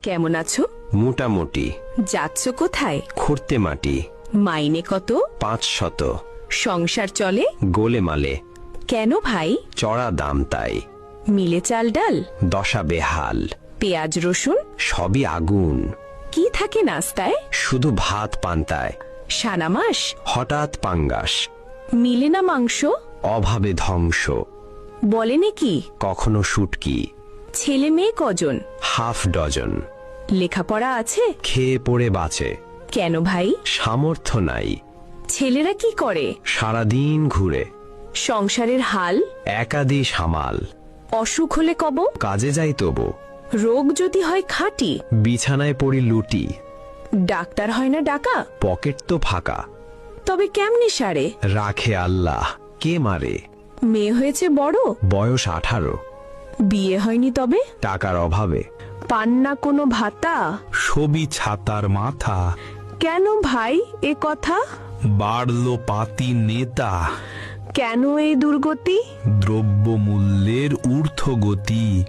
কেমন আছো? মোটামুটি। যাচ্ছ কোথায়? খুঁড়তে মাটি। মাইনে কত? 500। সংসার চলে? গোলেমালে। কেন ভাই? চড়া দাম তাই। মিলে চাল ডাল? দশা বেহাল। পেঁয়াজ রসুন? সবই আগুন। কি থাকে নাস্তায়? শুধু ভাত পান্তায়। সানা মাস? হঠাৎ পাঙ্গাস। মিলে না মাংস? অভাবে ধ্বংস। বলেনি কি? কখনো শুটকি। ছেলে মেয়ে কজন? Half dozen. লেখাপড়া আছে? খেয়ে পড়ে বাঁচে। কেন ভাই? সামর্থ্য নাই। ছেলেরা কি করে? সারাদিন ঘুরে। সংসারের হাল? একাদি সামাল। অসুখ হলে কব? কাজে যাই তবু। রোগ যদি হয় খাঁটি? বিছানায় পড়ি লুটি। ডাক্তার হয় না ডাকা? পকেট তো ফাঁকা। তবে কেমনে সারে? রাখে আল্লাহ, কে মারে? মেয়ে হয়েছে বড়? বয়স 18। বিয়ে হয়নি তবে? টাকার অভাবে। পান না কোনো ভাতা? ছবি ছাতার মাথা। কেন ভাই এ কথা? বাড়লো পাতি নেতা। কেন এই দুর্গতি? দ্রব্যমূল্যের ঊর্ধ্বগতি।